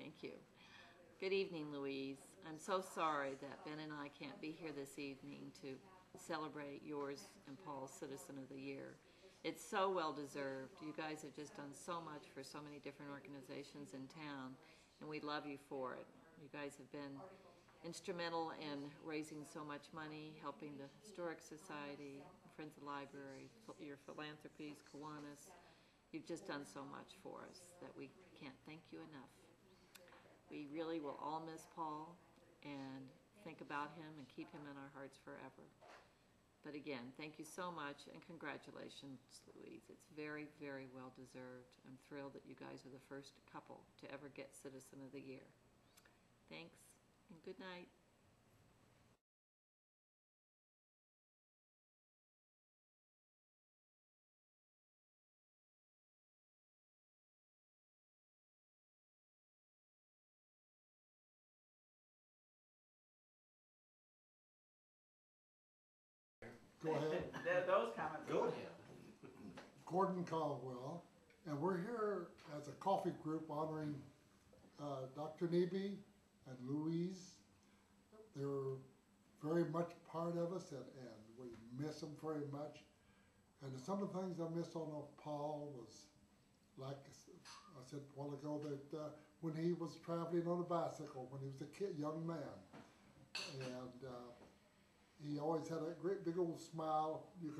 Thank you. Good evening, Louise. I'm so sorry that Ben and I can't be here this evening to celebrate yours and Paul's Citizen of the Year. It's so well deserved. You guys have just done so much for so many different organizations in town, and we love you for it. You guys have been instrumental in raising so much money, helping the Historic Society, Friends of the Library, your philanthropies, Kiwanis. You've just done so much for us that we can't thank you enough. We really will all miss Paul and think about him and keep him in our hearts forever. But again, thank you so much and congratulations, Louise. It's very, very well deserved. I'm thrilled that you guys are the first couple to ever get Citizen of the Year. Thanks and good night. Go ahead. Those comments. Go ahead. Gordon Caldwell, and we're here as a coffee group honoring Dr. Neiby and Louise. They're very much part of us, and we miss them very much. And some of the things I missed on Paul was, like I said a while ago, that when he was traveling on a bicycle, when he was a young man, and he always had a great big old smile. You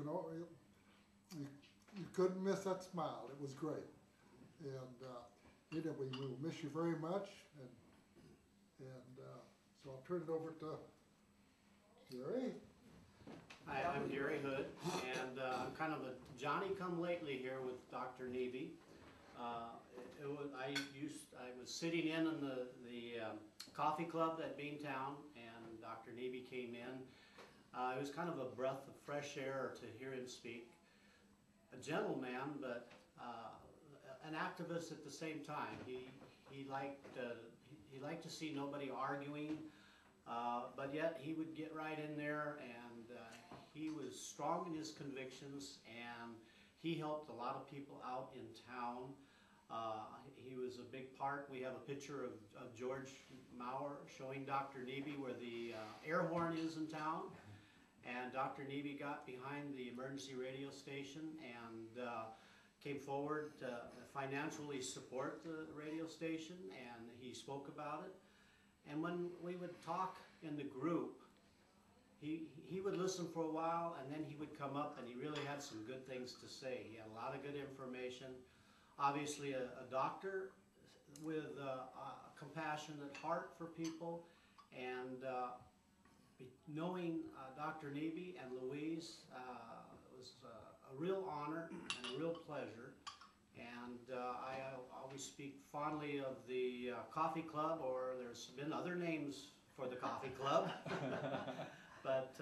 couldn't miss that smile. It was great. And we will miss you very much. And so I'll turn it over to Jerry. Hi, I'm Gary Hood, and I'm kind of a Johnny-come-lately here with Dr. Neiby. I was sitting in the coffee club at Beantown, and Dr. Neiby came in. It was kind of a breath of fresh air to hear him speak. A gentleman, but an activist at the same time. He liked to see nobody arguing, but yet he would get right in there, and he was strong in his convictions, and he helped a lot of people out in town. He was a big part. We have a picture of George Maurer showing Dr. Neiby where the air horn is in town. And Dr. Neiby got behind the emergency radio station and came forward to financially support the radio station, and he spoke about it. And when we would talk in the group, he would listen for a while, and then he would come up, and he really had some good things to say. He had a lot of good information. Obviously a doctor with a compassionate heart for people, and knowing Dr. Neiby and Louise was a real honor and a real pleasure. And I always speak fondly of the coffee club, or there's been other names for the coffee club. But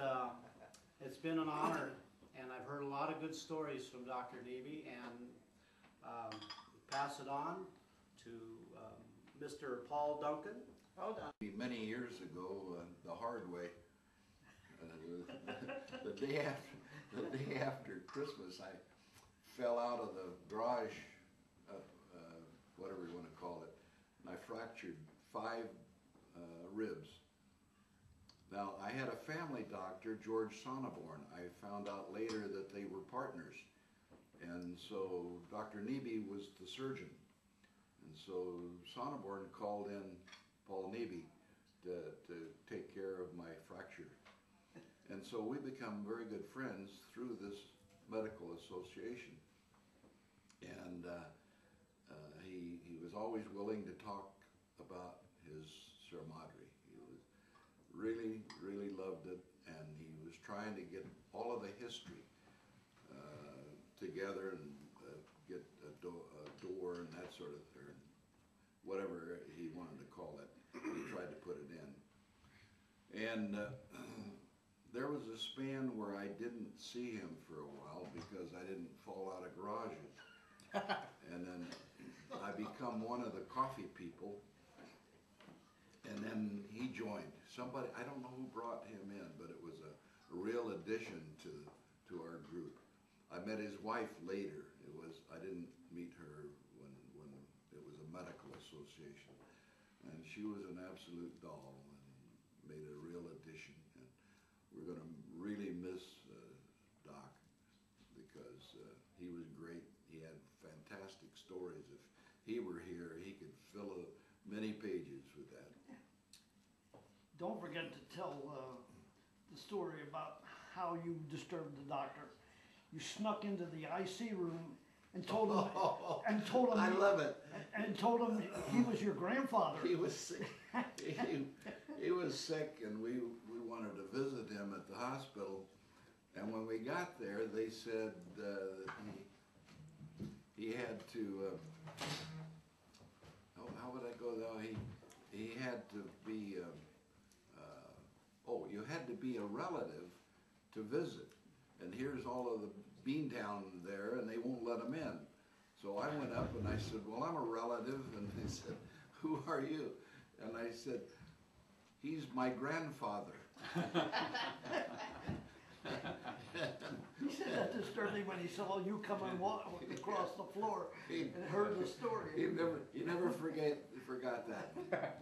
it's been an honor, and I've heard a lot of good stories from Dr. Neiby, and pass it on to Mr. Paul Duncan. Hold on. Many years ago, the hard way, the day after Christmas, I fell out of the garage, whatever you want to call it, and I fractured 5 ribs. Now, I had a family doctor, George Sonneborn. I found out later that they were partners. And so Dr. Neiby was the surgeon. And so Sonneborn called in Paul Neiby to take care of my fracture. And so we become very good friends through this medical association. And he was always willing to talk about his SierraMadre. He was really loved it, and he was trying to get all of the history together and get a door and that sort of thing, whatever he wanted to call it. He tried to put it in. And there was a span where I didn't see him for a while because I didn't fall out of garages. And then I become one of the coffee people, and then he joined. Somebody, I don't know who brought him in, but it was a real addition to our group. I met his wife later. I didn't meet her when it was a medical association. and she was an absolute doll and made a real addition. And we're going to really miss Doc because he was great. He had fantastic stories. If he were here, he could fill many pages with that. Don't forget to tell the story about how you disturbed the doctor. You snuck into the IC room and told him, I love it. and told him he was your grandfather. He was sick. He was sick, and we wanted to visit him at the hospital. And when we got there, they said that he had to. How would I go though? He had to be. You had to be a relative to visit. And here's all of the Beantown there, and they won't let him in. So I went up and I said, well, I'm a relative. And they said, who are you? And I said, he's my grandfather. He said that disturbed him when he saw you come and walk across the floor and heard the story. He never forgot that.